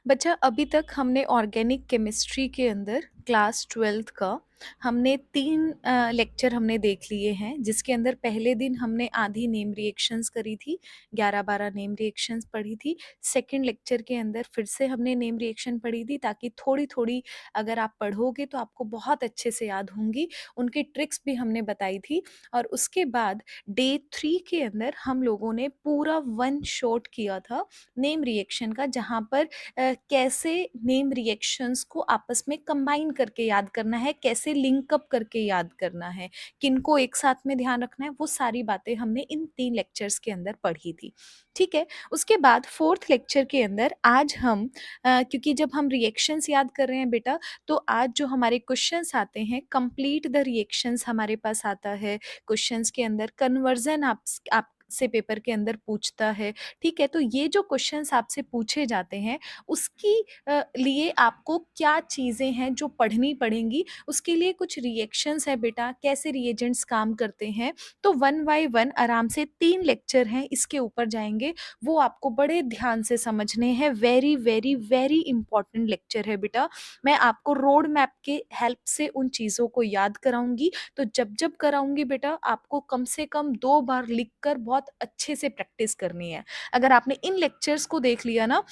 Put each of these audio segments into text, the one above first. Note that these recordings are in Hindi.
बच्चा अभी तक हमने ऑर्गेनिक केमिस्ट्री के अंदर क्लास 12th का हमने 3 लेक्चर हमने देख लिए हैं, जिसके अंदर पहले दिन हमने आधी नेम रिएक्शंस करी थी, 11-12 नेम रिएक्शंस पढ़ी थी। सेकंड लेक्चर के अंदर फिर से हमने नेम रिएक्शन पढ़ी थी, ताकि थोड़ी-थोड़ी अगर आप पढ़ोगे तो आपको बहुत अच्छे से याद होंगी। उनकी ट्रिक्स भी हमने बताई थी। और उसके बाद डे 3 के अंदर हम लोगों ने पूरा वन शॉट किया था नेम रिएक्शन का, जहाँ पर कैसे नेम रिएक्शंस को आपस में कंबाइन करके याद करना है, कैसे लिंक अप करके याद करना है, किनको एक साथ में ध्यान रखना है, वो सारी बातें हमने इन 3 लेक्चर्स के अंदर पढ़ी थी। ठीक है? उसके बाद 4th लेक्चर के अंदर आज हम क्योंकि जब हम रिएक्शंस याद कर रहे हैं बेटा, तो आज जो हमारे क्वेश्चंस आते हैं, कंप्लीट द रिएक्शंस हमारे पास आता है। क्वेश्चंस के अंदर कन्वर्जन आपसे पेपर के अंदर पूछता है। ठीक है? तो ये जो क्वेश्चंस आपसे पूछे जाते हैं, उसकी लिए आपको क्या चीज़ें हैं जो पढ़नी पड़ेंगी, उसके लिए कुछ रिएक्शंस है बेटा, कैसे रिएजेंट्स काम करते हैं। तो वन बाय वन आराम से 3 लेक्चर हैं, इसके ऊपर जाएँगे, वो आपको बड़े ध्यान से समझने हैं। Very, very, very important lecture है बेटा। मैं आपको रोड मैप के हेल्प से उन चीज़ों को याद कराऊँगी, तो जब-जब कराऊँगी बेटा, आपको कम से कम 2 बार लिख कर बहुत अच्छे से प्रैक्टिस करनी है। अगर आपने इन लेक्चर्स को देख लिया ना,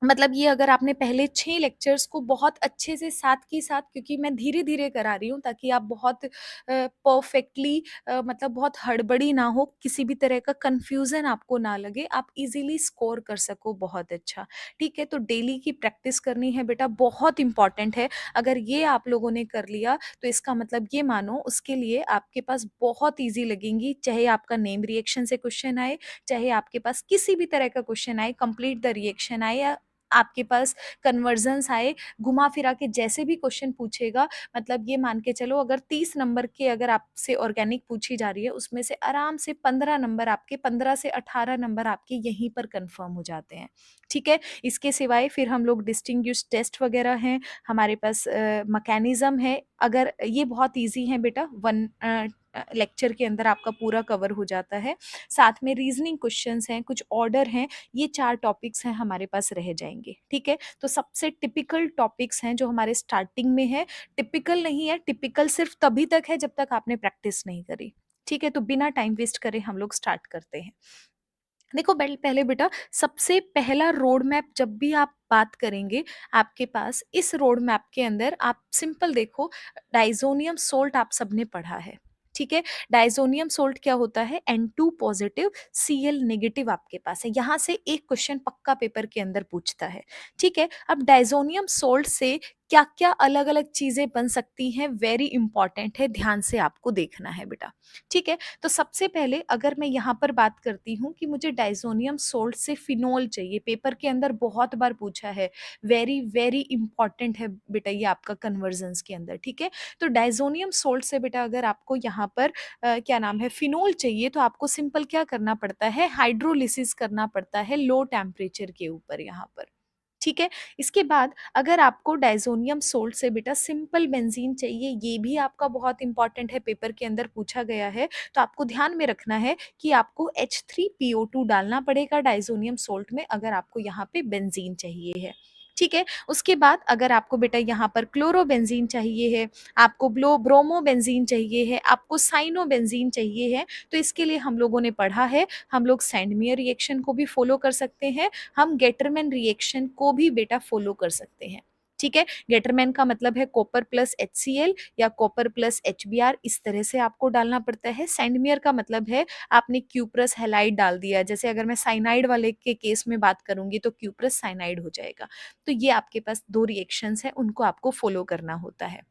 मतलब ये अगर आपने पहले 6 लेक्चर्स को बहुत अच्छे से साथ की साथ, क्योंकि मैं धीरे-धीरे करा रही हूँ ताकि आप बहुत परफेक्टली मतलब बहुत हड़बड़ी ना हो, किसी भी तरह का कन्फ्यूज़न आपको ना लगे, आप ईज़िली स्कोर कर सको बहुत अच्छा। ठीक है? तो डेली की प्रैक्टिस करनी है बेटा, बहुत इम्पोर्टेंट है। अगर ये आप लोगों ने कर लिया, तो इसका मतलब ये मानो उसके लिए आपके पास बहुत ईज़ी लगेंगी, चाहे आपका नेम रिएक्शन से क्वेश्चन आए, चाहे आपके पास किसी भी तरह का क्वेश्चन आए, कंप्लीट द रिएक्शन आए, या आपके पास कन्वर्जन्स आए, घुमा-फिरा के जैसे भी क्वेश्चन पूछेगा, मतलब ये मान के चलो, अगर 30 नंबर के अगर आपसे ऑर्गेनिक पूछी जा रही है, उसमें से आराम से 15 नंबर आपके, 15 से 18 नंबर आपके यहीं पर कन्फर्म हो जाते हैं। ठीक है? इसके सिवाय फिर हम लोग डिस्टिंग्विश टेस्ट वगैरह हैं, हमारे पास मैकेनिज़्म है। अगर ये बहुत ईज़ी है बेटा, लेक्चर के अंदर आपका पूरा कवर हो जाता है। साथ में रीज़निंग क्वेश्चंस हैं, कुछ ऑर्डर हैं, ये 4 टॉपिक्स हैं हमारे पास रह जाएँगे। ठीक है? तो सबसे टिपिकल टॉपिक्स हैं जो हमारे स्टार्टिंग में है, टिपिकल नहीं है, टिपिकल सिर्फ़ तभी तक है जब तक आपने प्रैक्टिस नहीं करी। ठीक है? तो बिना टाइम वेस्ट करे हम लोग स्टार्ट करते हैं। देखो पहले बेटा, सबसे पहला रोड मैप जब भी आप बात करेंगे, आपके पास इस रोड मैप के अंदर आप सिंपल देखो, डाइज़ोनियम सोल्ट आप सबने पढ़ा है। ठीक है? डाइज़ोनियम सोल्ट क्या होता है? N2 पॉज़िटिव, Cl नेगेटिव आपके पास है। यहाँ से एक क्वेश्चन पक्का पेपर के अंदर पूछता है। ठीक है? अब डाइज़ोनियम सोल्ट से क्या-क्या अलग-अलग चीज़ें बन सकती हैं, वेरी इंपॉर्टेंट है, ध्यान से आपको देखना है बेटा। ठीक है? तो सबसे पहले अगर मैं यहाँ पर बात करती हूँ कि मुझे डाइज़ोनियम सोल्ट से फिनोल चाहिए, पेपर के अंदर बहुत बार पूछा है, वेरी, वेरी इंपॉर्टेंट है बेटा ये आपका कन्वर्जन्स के अंदर। ठीक है? तो डाइज़ोनियम सोल्ट से बेटा अगर आपको यहाँ पर क्या नाम है, फिनोल चाहिए, तो आपको सिंपल क्या करना पड़ता है, हाइड्रोलिसिस करना पड़ता है लो टेम्परेचर के ऊपर यहाँ पर। ठीक है? इसके बाद अगर आपको डाइज़ोनियम सोल्ट से बेटा सिंपल बेंज़ीन चाहिए, ये भी आपका बहुत इम्पोर्टेंट है, पेपर के अंदर पूछा गया है, तो आपको ध्यान में रखना है कि आपको H3PO2 डालना पड़ेगा डाइज़ोनियम सोल्ट में, अगर आपको यहाँ पे बेंज़ीन चाहिए है। ठीक है? उसके बाद अगर आपको बेटा यहाँ पर क्लोरोबेंज़ीन चाहिए है, आपको ब्रोमोबेंज़ीन चाहिए है, आपको साइनोबेंज़ीन चाहिए है, तो इसके लिए हम लोगों ने पढ़ा है, हम लोग सैंडमियर रिएक्शन को भी फ़ॉलो कर सकते हैं, हम गेटरमैन रिएक्शन को भी बेटा फ़ॉलो कर सकते हैं। ठीक है? गेटरमैन का मतलब है कॉपर प्लस HCl या कॉपर प्लस HBr, इस तरह से आपको डालना पड़ता है। सैंडमियर का मतलब है आपने क्यूप्रस हैलाइड डाल दिया, जैसे अगर मैं साइनाइड वाले के केस में बात करूँगी तो क्यूप्रस साइनाइड हो जाएगा। तो ये आपके पास 2 रिएक्शंस हैं, उनको आपको फ़ॉलो करना होता है।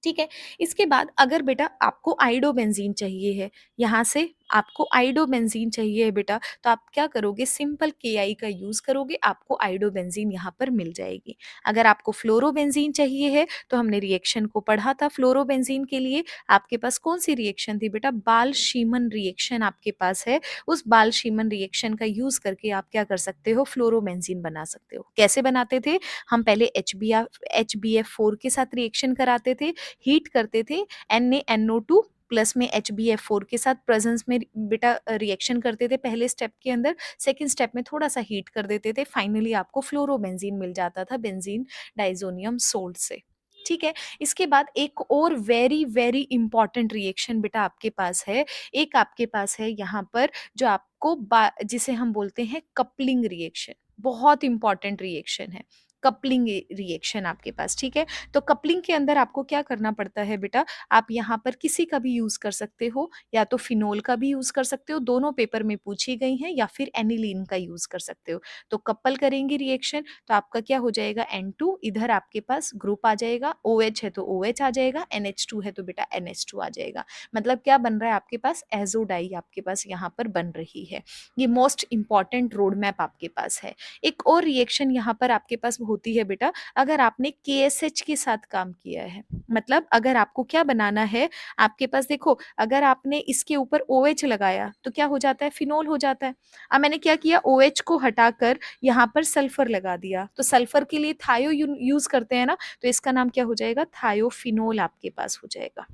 ठीक है? इसके बाद अगर बेटा आपको आइडोबेंज़ीन चाहिए है, यहाँ से आपको आइडोबेंज़ीन चाहिए है बेटा, तो आप क्या करोगे, सिंपल KI का यूज़ करोगे, आपको आइडोबेंज़ीन यहाँ पर मिल जाएगी। अगर आपको फ्लोरोबेंज़ीन चाहिए है, तो हमने रिएक्शन को पढ़ा था फ्लोरोबेंज़ीन के लिए, आपके पास कौन-सी रिएक्शन थी बेटा, बाल-शीमन रिएक्शन आपके पास है, उस बाल-शीमन रिएक्शन का यूज़ करके आप क्या कर सकते हो, फ्लोरोबेंज़ीन बना सकते हो। कैसे बनाते थे? हम पहले HBF4 के साथ रिएक्शन कराते थे, हीट करते थे, NaNO2 प्लस में HbF4 के साथ प्रेजेंस में बेटा रिएक्शन करते थे पहले स्टेप के अंदर, सेकंड स्टेप में थोड़ा सा हीट कर देते थे, फाइनली आपको फ्लोरोबेंजीन मिल जाता था बेंजीन डाइजोनियम सोल्ट से। ठीक है। इसके बाद एक और वेरी वेरी इंपॉर्टेंट रिएक्शन बेटा आपके पास है, एक आपके पास है यहाँ पर जो आपको जिसे हम बोलते हैं कपलिंग रिएक्शन, बहुत इंपॉर्टेंट रिएक्शन है कपलिंग रिएक्शन आपके पास। ठीक है। तो कपलिंग के अंदर आपको क्या करना पड़ता है बेटा, आप यहाँ पर किसी का भी यूज कर सकते हो, या तो फिनोल का भी यूज कर सकते हो, दोनों पेपर में पूछी गई हैं, या फिर एनिलीन का यूज कर सकते हो। तो कपल करेंगे रिएक्शन तो आपका क्या हो जाएगा, N2, इधर आपके पास ग्रुप आ जाएगा, OH है तो OH आ जाएगा, NH2 है तो बेटा NH2 आ जाएगा। मतलब क्या बन रहा है आपके पास, एजोडाई आपके पास यहाँ पर बन रही है। ये मोस्ट इंपॉर्टेंट रोड मैप आपके पास है। एक और रिएक्शन यहाँ पर आपके पास होती है बेटा, अगर आपने KSH के साथ काम किया है, मतलब अगर आपको क्या बनाना है, आपके पास देखो अगर आपने इसके ऊपर OH लगाया तो क्या हो जाता है, फिनोल हो जाता है। अब मैंने क्या किया, OH को हटाकर यहाँ पर सल्फर लगा दिया, तो सल्फर के लिए थायो यूज करते हैं ना, तो इसका नाम क्या हो जाएगा, थायोफिनोल आपके पास हो जाएगा।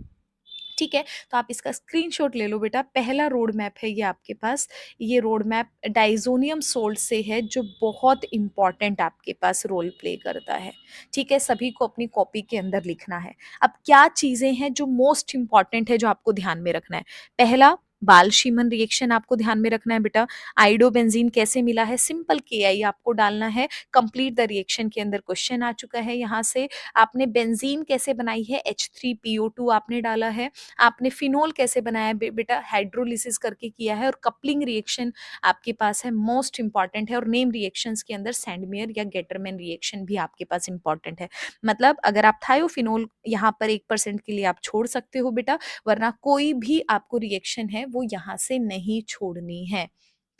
ठीक है। तो आप इसका स्क्रीनशॉट ले लो बेटा, पहला रोड मैप है ये आपके पास, ये रोड मैप डाइजोनियम सोल्ट से है जो बहुत इंपॉर्टेंट आपके पास रोल प्ले करता है। ठीक है, सभी को अपनी कॉपी के अंदर लिखना है। अब क्या चीजें हैं जो मोस्ट इंपॉर्टेंट है जो आपको ध्यान में रखना है, पहला बाल शीमन रिएक्शन आपको ध्यान में रखना है बेटा, आइडोबेंजीन कैसे मिला है, सिंपल KI आपको डालना है, कंप्लीट द रिएक्शन के अंदर क्वेश्चन आ चुका है यहाँ से। आपने बेंजीन कैसे बनाई है, H3PO2 आपने डाला है, आपने फिनोल कैसे बनाया बेटा, हाइड्रोलिसिस करके किया है, और कपलिंग रिएक्शन आपके पास है, मोस्ट इंपॉर्टेंट है, और नेम रिएक्शंस के अंदर सैंडमेयर या गेटरमैन रिएक्शन भी आपके पास इंपॉर्टेंट है। मतलब अगर आप थायोफिनोल यहाँ पर 1% के लिए आप छोड़ सकते हो बेटा, वरना कोई भी आपको रिएक्शन है वो यहाँ से नहीं छोड़नी है।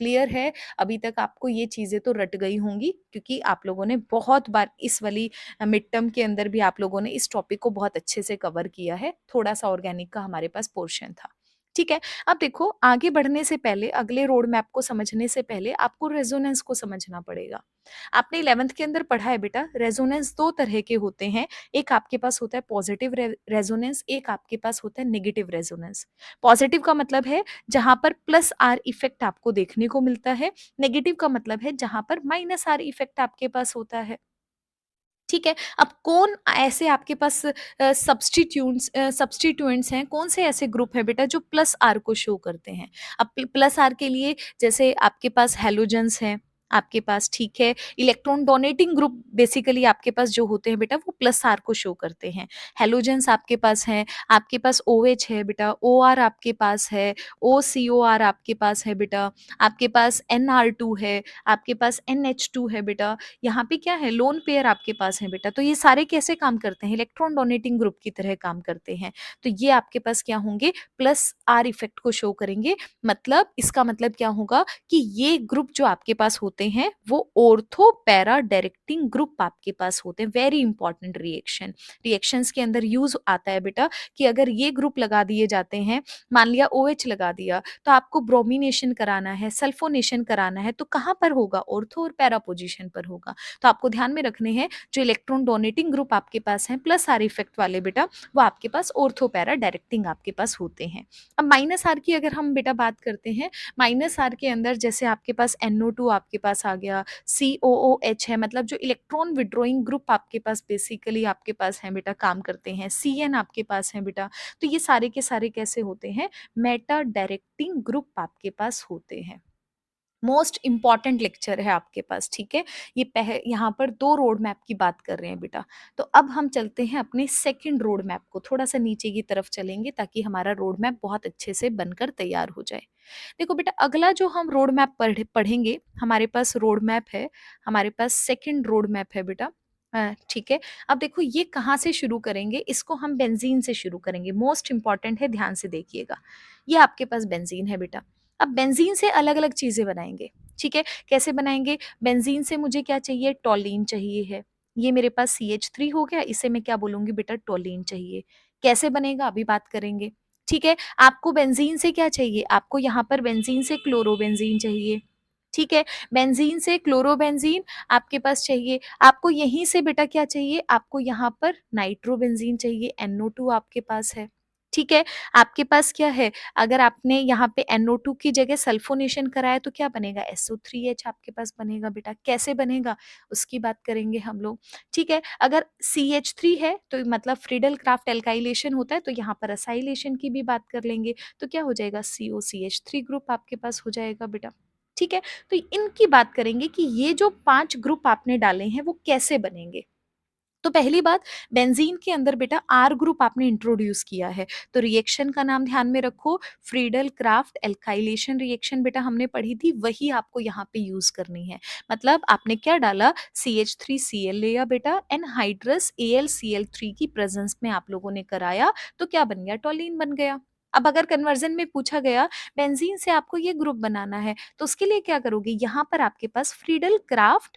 क्लियर है, अभी तक आपको ये चीजें तो रट गई होंगी, क्योंकि आप लोगों ने बहुत बार इस वाली मिड टर्म के अंदर भी आप लोगों ने इस टॉपिक को बहुत अच्छे से कवर किया है, थोड़ा सा ऑर्गेनिक का हमारे पास पोर्शन था। ठीक है। अब देखो आगे बढ़ने से पहले, अगले रोड मैप को समझने से पहले आपको रेजोनेंस को समझना पड़ेगा। आपने 11th के अंदर पढ़ा है बेटा, रेजोनेंस दो तरह के होते हैं, एक आपके पास होता है पॉजिटिव रेजोनेंस, एक आपके पास होता है नेगेटिव रेजोनेंस। पॉजिटिव का मतलब है जहां पर +R इफेक्ट आपको देखने को मिलता है, नेगेटिव का मतलब है जहां पर -R इफेक्ट आपके पास होता है। ठीक है। अब कौन ऐसे आपके पास सब्स्टिट्यूएंट्स हैं, कौन से ऐसे ग्रुप है बेटा जो +R को शो करते हैं। अब +R के लिए जैसे आपके पास हेलोजेंस हैं आपके पास, ठीक है, इलेक्ट्रॉन डोनेटिंग ग्रुप बेसिकली आपके पास जो होते हैं बेटा वो +R को शो करते हैं। हेलोजेंस आपके पास हैं, आपके पास OH है बेटा, OR आपके पास है, OCOR आपके पास है बेटा, आपके पास NR2 है, आपके पास NH2 है बेटा, यहाँ पे क्या है, लोन पेयर आपके पास है बेटा। तो ये सारे कैसे काम करते हैं, इलेक्ट्रॉन डोनेटिंग ग्रुप की तरह काम करते हैं। तो ये आपके पास क्या होंगे, +R इफेक्ट को शो करेंगे। मतलब इसका मतलब क्या होगा कि ये ग्रुप जो आपके पास होते हैं वो ऑर्थो पैरा डायरेक्टिंग ग्रुप आपके पास होते हैं। वेरी इंपॉर्टेंट रिएक्शंस के अंदर यूज आता है बेटा, कि अगर ये ग्रुप लगा दिए जाते हैं, मान लिया OH लगा दिया, तो आपको ब्रोमिनेशन कराना है, सल्फोनेशन कराना है, तो कहाँ पर होगा, ऑर्थो और पैरा पोजीशन पर होगा। तो आपको ध्यान में रखने हैं जो इलेक्ट्रॉन डोनेटिंग ग्रुप आपके पास हैं +R इफेक्ट वाले बेटा, वो आपके पास ऑर्थो पैरा डायरेक्टिंग आपके पास होते हैं। अब -R की अगर हम बेटा बात करते हैं, -R के अंदर जैसे आपके पास NO2 आपके पास आ गया, COOH है, मतलब जो इलेक्ट्रॉन विड्रॉइंग ग्रुप आपके पास बेसिकली आपके पास है बेटा, काम करते हैं, CN आपके पास है बेटा। तो ये सारे के सारे कैसे होते हैं, मेटा डायरेक्टिंग ग्रुप आपके पास होते हैं। मोस्ट इंपॉर्टेंट लेक्चर है आपके पास। ठीक है, ये यहाँ पर दो रोड मैप की बात कर रहे हैं बेटा। तो अब हम चलते हैं अपने सेकंड रोड मैप को, थोड़ा सा नीचे की तरफ चलेंगे ताकि हमारा रोड मैप बहुत अच्छे से बनकर तैयार हो जाए। देखो बेटा, अगला जो हम रोड मैप पढ़ेंगे, हमारे पास रोड मैप है, हमारे पास सेकंड रोड मैप है बेटा। ठीक है। अब देखो ये कहाँ से शुरू करेंगे, इसको हम बेंजीन से शुरू करेंगे, मोस्ट इंपॉर्टेंट है, ध्यान से देखिएगा। ये आपके पास बेंजीन है बेटा। अब बेंजीन से अलग अलग चीजें बनाएंगे। ठीक है, कैसे बनाएंगे, बेंजीन से मुझे क्या चाहिए, टोलीन चाहिए है, ये मेरे पास CH3 हो गया, इसे मैं क्या बोलूंगी बेटा, टोलीन चाहिए। कैसे बनेगा अभी बात करेंगे। ठीक है, आपको बेंजीन से क्या चाहिए, आपको यहाँ पर बेंजीन से क्लोरोबेंजीन चाहिए। ठीक है, बेंजीन से क्लोरोबेंजीन आपके पास चाहिए, आपको यहीं से बेटा क्या चाहिए, आपको यहाँ पर नाइट्रोबेंजीन चाहिए, NO2 आपके पास है। ठीक है? आपके पास क्या है, अगर आपने यहाँ पे NO2 की जगह सल्फोनेशन कराया तो क्या बनेगा? SO3H आपके पास बनेगा बेटा। कैसे बनेगा? उसकी बात करेंगे हम लोग, ठीक है? अगर CH3 है तो मतलब फ्रीडल क्राफ्ट एल्काइलेशन होता है, तो यहाँ पर असाइलेशन की भी बात कर लेंगे, तो क्या हो जाएगा? COCH3 ग्रुप आपके पास हो जाएगा बेटा, ठीक है? तो इनकी बात करेंगे कि ये जो 5 ग्रुप आपने डाले हैं वो कैसे बनेंगे। तो पहली बात, बेंजीन के अंदर बेटा आर ग्रुप आपने इंट्रोड्यूस किया है, तो रिएक्शन का नाम ध्यान में रखो, फ्रीडल क्राफ्ट एल्काइलेशन रिएक्शन बेटा हमने पढ़ी थी, वही आपको यहाँ पे यूज करनी है। मतलब आपने क्या डाला, CH3Cl लिया बेटा, एनहाइड्रस AlCl3 की प्रेजेंस में आप लोगों ने कराया, तो क्या बन गया? टोलीन बन गया। अब अगर कन्वर्जन में पूछा गया बेंजीन से आपको ये ग्रुप बनाना है, तो उसके लिए क्या करोगे? यहाँ पर आपके पास फ्रीडल क्राफ्ट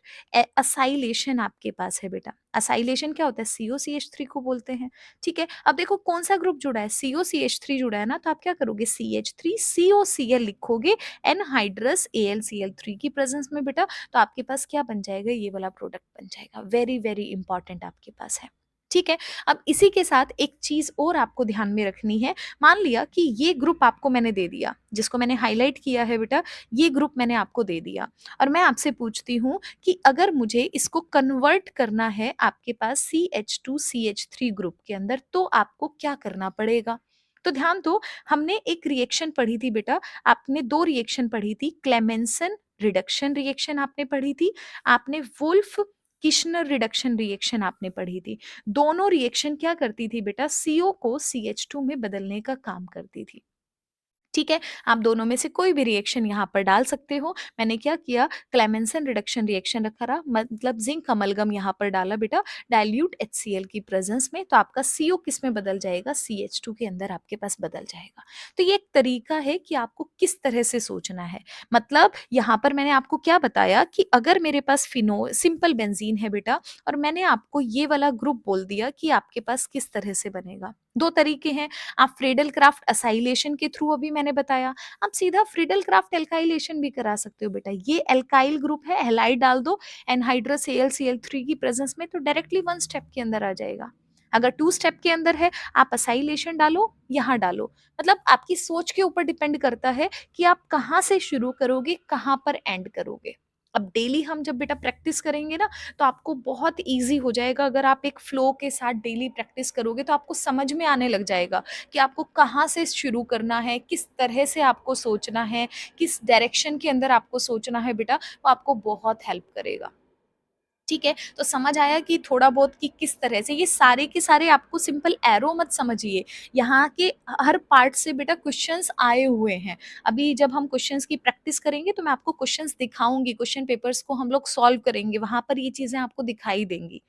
असाइलेशन आपके पास है बेटा। असाइलेशन क्या होता है? COCH3 को बोलते हैं, ठीक है? अब देखो कौन सा ग्रुप जुड़ा है, COCH3 जुड़ा है ना, तो आप क्या करोगे? CH3COCl लिखोगे एनहाइड्रस AlCl3 की प्रेजेंस में बेटा, तो आपके पास क्या बन जाएगा? ये वाला प्रोडक्ट बन जाएगा। वेरी वेरी इंपॉर्टेंट आपके पास है, ठीक है? अब इसी के साथ एक चीज और आपको ध्यान में रखनी है। मान लिया कि ये ग्रुप आपको मैंने दे दिया, जिसको मैंने हाईलाइट किया है बेटा, ये ग्रुप मैंने आपको दे दिया, और मैं आपसे पूछती हूँ कि अगर मुझे इसको कन्वर्ट करना है आपके पास CH2CH3 ग्रुप के अंदर, तो आपको क्या करना पड़ेगा? तो ध्यान दो, हमने एक रिएक्शन पढ़ी थी बेटा, आपने दो रिएक्शन पढ़ी थी, क्लेमेंसन रिडक्शन रिएक्शन आपने पढ़ी थी, आपने वुल्फ किश्नर रिडक्शन रिएक्शन आपने पढ़ी थी। दोनों रिएक्शन क्या करती थी बेटा? CO को CH2 में बदलने का काम करती थी, ठीक है? आप दोनों में से कोई भी रिएक्शन यहाँ पर डाल सकते हो। मैंने क्या किया, क्लेमेंसन रिडक्शन रिएक्शन रखा रहा, मतलब जिंक अमलगम यहाँ पर डाला बेटा डाइल्यूट HCl की प्रेजेंस में, तो आपका CO किस में बदल जाएगा? CH2 के अंदर आपके पास बदल जाएगा। तो ये एक तरीका है कि आपको किस तरह से सोचना है। मतलब यहाँ पर मैंने आपको क्या बताया कि अगर मेरे पास फिनो सिंपल बेंजीन है बेटा, और मैंने आपको ये वाला ग्रुप बोल दिया कि आपके पास किस तरह से बनेगा। दो तरीके हैं, आप फ्रीडल क्राफ्ट असाइलेशन के थ्रू अभी मैंने बताया, आप सीधा फ्रीडल क्राफ्ट एल्काइलेशन भी करा सकते हो बेटा। ये एल्काइल ग्रुप है, हैलाइड डाल दो एनहाइड्रस AlCl3 की प्रेजेंस में, तो डायरेक्टली वन स्टेप के अंदर आ जाएगा। अगर टू स्टेप के अंदर है, आप असाइलेशन डालो, यहाँ डालो। मतलब आपकी सोच के ऊपर डिपेंड करता है कि आप कहाँ से शुरू करोगे, कहाँ पर एंड करोगे। अब डेली हम जब बेटा प्रैक्टिस करेंगे ना, तो आपको बहुत ईज़ी हो जाएगा। अगर आप एक फ्लो के साथ डेली प्रैक्टिस करोगे, तो आपको समझ में आने लग जाएगा कि आपको कहाँ से शुरू करना है, किस तरह से आपको सोचना है, किस डायरेक्शन के अंदर आपको सोचना है बेटा, वो आपको बहुत हेल्प करेगा। ठीक है? तो समझ आया कि थोड़ा बहुत कि किस तरह से ये सारे के सारे, आपको सिंपल एरो मत समझिए। यहाँ के हर पार्ट से बेटा क्वेश्चंस आए हुए हैं। अभी जब हम क्वेश्चंस की प्रैक्टिस करेंगे, तो मैं आपको क्वेश्चंस दिखाऊँगी, क्वेश्चन पेपर्स को हम लोग सॉल्व करेंगे, वहाँ पर ये चीज़ें आपको दिखाई देंगी।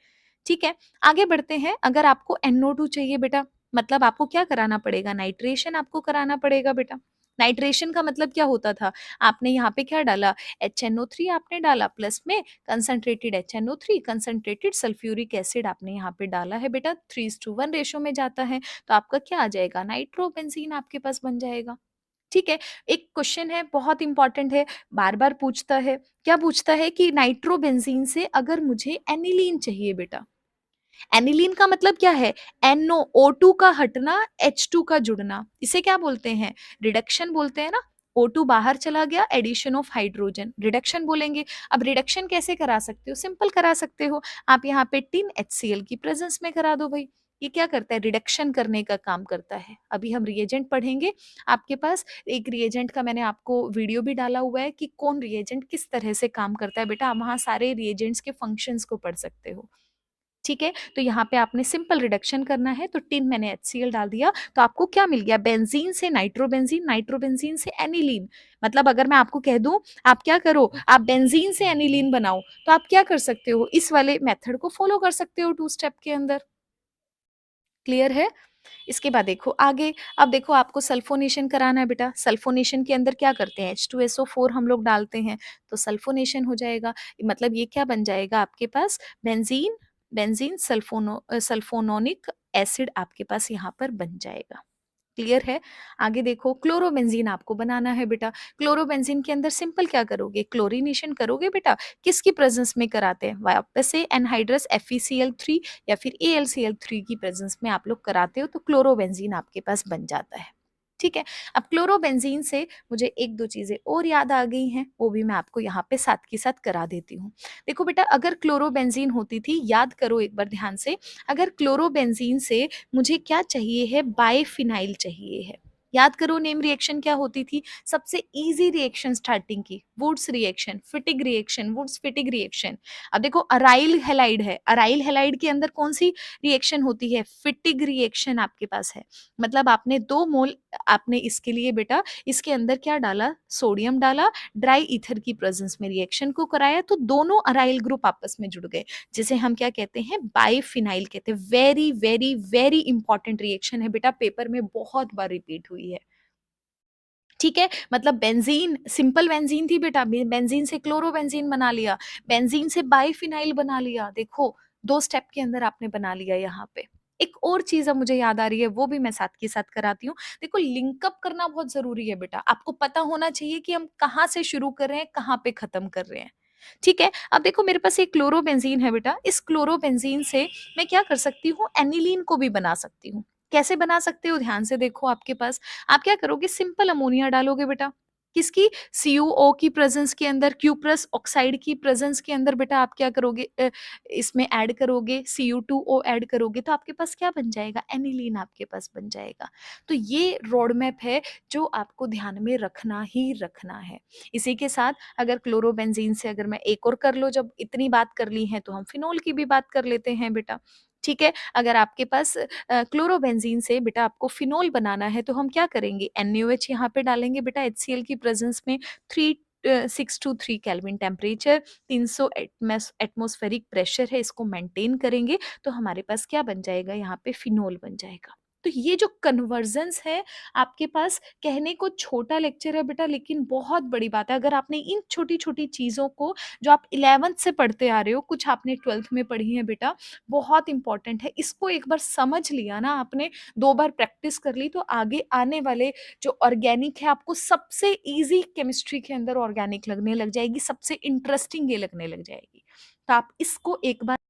ठीक है? आगे बढ़ते हैं। अगर आपको NO2 चाहिए बेटा, मतलब आपको क्या कराना पड़ेगा? नाइट्रेशन आपको कराना पड़ेगा बेटा। नाइट्रेशन का मतलब क्या होता था? आपने यहाँ पे क्या डाला? HNO3 आपने डाला, प्लस में concentrated HNO3, concentrated sulphuric acid आपने यहाँ पे डाला है बेटा, 3:1 रेशो में जाता है, तो आपका क्या आ जाएगा? नाइट्रोबेंजीन आपके पास बन जाएगा। ठीक है? एक क्वेश्चन है, बहुत इंपॉर्टेंट है, बार-बार पूछता है। क्या पूछता है कि नाइट्रोबेंजीन से अगर मुझे एनिलीन चाहिए बेटा, एनिलीन का मतलब क्या है? NO, O2 का हटना, H2 का जुड़ना, इसे क्या बोलते हैं? रिडक्शन बोलते हैं ना। O2 बाहर चला गया, एडिशन ऑफ हाइड्रोजन, रिडक्शन बोलेंगे। अब रिडक्शन कैसे करा सकते हो? सिंपल करा सकते हो, आप यहाँ पे टिन HCl की प्रेजेंस में करा दो भाई। ये क्या करता है? रिडक्शन करने का काम करता है। अभी हम रिएजेंट पढ़ेंगे, आपके पास एक रिएजेंट का मैंने आपको वीडियो भी डाला हुआ है कि कौन रिएजेंट किस तरह से काम करता है बेटा, आप वहाँ सारे रिएजेंट्स के फंक्शंस को पढ़ सकते हो। ठीक है? तो यहाँ पे आपने सिंपल रिडक्शन करना है, तो टिन मैंने HCl डाल दिया, तो आपको क्या मिल गया? बेंजीन से नाइट्रोबेंजीन, नाइट्रोबेंजीन से एनिलीन। मतलब अगर मैं आपको कह दूं, आप क्या करो, आप बेंजीन से एनिलीन बनाओ, तो आप क्या कर सकते हो? इस वाले मेथड को फॉलो कर सकते हो टू स्टेप के अंदर। क्लियर है? इसके बाद देखो आगे। अब देखो आपको सल्फोनेशन कराना है बेटा। सल्फोनेशन के अंदर क्या करते हैं? H2SO4 हम लोग डालते हैं, तो सल्फोनेशन हो जाएगा। मतलब ये क्या बन जाएगा आपके पास? बेंजीन, बेंजीन सल्फोनो सल्फोनोनिक एसिड आपके पास यहाँ पर बन जाएगा। क्लियर है? आगे देखो, क्लोरोबेंज़ीन आपको बनाना है बेटा। क्लोरोबेंज़ीन के अंदर सिंपल क्या करोगे? क्लोरीनेशन करोगे बेटा। किसकी प्रेज़ेंस में कराते हैं? वापस से एनहाइड्रस FeCl3 या फिर AlCl3 की प्रेज़ेंस में आप लोग कराते हो तो क्लोरोबेंज़ीन आपके पास बन जाता है। ठीक है? अब क्लोरोबेंज़ीन से मुझे 1-2 चीज़ें और याद आ गई हैं, वो भी मैं आपको यहाँ पे साथ के साथ करा देती हूँ। देखो बेटा, अगर क्लोरोबेंज़ीन होती थी, याद करो एक बार ध्यान से, अगर क्लोरोबेंज़ीन से मुझे क्या चाहिए है? बाइफिनाइल चाहिए है। याद करो नेम रिएक्शन क्या होती थी? सबसे ईज़ी रिएक्शन स्टार्टिंग की, Wurtz reaction, Fittig reaction, Wurtz Fittig reaction. अब देखो अराइल हैलाइड है, अराइल हैलाइड के अंदर कौन-सी रिएक्शन होती है? फिटिक रिएक्शन आपके पास है। मतलब आपने 2 मोल आपने इसके लिए बेटा इसके अंदर क्या डाला? सोडियम डाला, ड्राई ईथर की प्रेज़ेंस में रिएक्शन को कराया तो दोनों अराइल ग्रुप आपस में जुड़ गए, जिसे हम क्या कहते हैं? बाइफिनाइल कहते हैं। Very, very, very important reaction है बेटा, पेपर में बहुत बार रिपीट हुई है। ठीक है? मतलब बेंज़ीन, सिंपल बेंज़ीन थी बेटा, बेंज़ीन से क्लोरोबेंज़ीन बना लिया, बेंज़ीन से बाइफिनाइल बना लिया। देखो, 2 स्टेप के अंदर आपने बना लिया यहाँ पे। एक और चीज़ अब मुझे याद आ रही है, वो भी मैं साथ के साथ कराती हूँ। देखो, लिंक अप करना बहुत ज़रूरी है बेटा। आपको पता होना चाहिए कि हम कहाँ से शुरू कर रहे हैं, कहाँ पे खत्म कर रहे हैं। ठीक है? अब देखो मेरे पास एक क्लोरोबेंज़ीन है बेटा, इस क्लोरोबेंज़ीन से मैं क्या कर सकती हूँ? एनिलीन को भी बना सकती हूँ। कैसे बना सकते हो? ध्यान से देखो आपके पास। आप क्या करोगे? सिंपल अमोनिया डालोगे बेटा। किसकी? CuO की प्रेज़ेंस के अंदर, क्यूप्रस ऑक्साइड की प्रेज़ेंस के अंदर बेटा आप क्या करोगे? इसमें ऐड करोगे, Cu2O ऐड करोगे तो आपके पास क्या बन जाएगा? एनिलीन आपके पास बन जाएगा। तो ये रोड मैप है जो आपको ध्यान में रखना ही रखना है। इसी के साथ अगर क्लोरोबेंज़ीन से अगर मैं एक और कर लो, जब इतनी बात कर ली है तो हम फिनोल की भी बात कर लेते हैं बेटा। ठीक है? अगर आपके पास क्लोरोबेंज़ीन से बेटा आपको फिनोल बनाना है तो हम क्या करेंगे? NaOH यहाँ पे डालेंगे बेटा HCl की प्रेज़ेंस में, 6 two 3 Kelvin temperature, 300 atmospheric pressure है, इसको मेंटेन करेंगे तो हमारे पास क्या बन जाएगा? यहाँ पे फिनोल बन जाएगा। तो ये जो कन्वर्जन्स है आपके पास, कहने को छोटा लेक्चर है बेटा लेकिन बहुत बड़ी बात है। अगर आपने इन छोटी-छोटी चीज़ों को जो आप 11th से पढ़ते आ रहे हो, कुछ आपने 12th में पढ़ी है बेटा, बहुत इम्पोर्टेंट है। इसको एक बार समझ लिया ना आपने, 2 बार प्रैक्टिस कर ली तो आगे आने वाले जो ऑर्गेनिक है आपको सबसे ईज़ी केमिस्ट्री के अंदर ऑर्गेनिक लगने लग जाएगी, सबसे इंटरेस्टिंग ये लगने लग जाएगी। तो आप इसको एक बार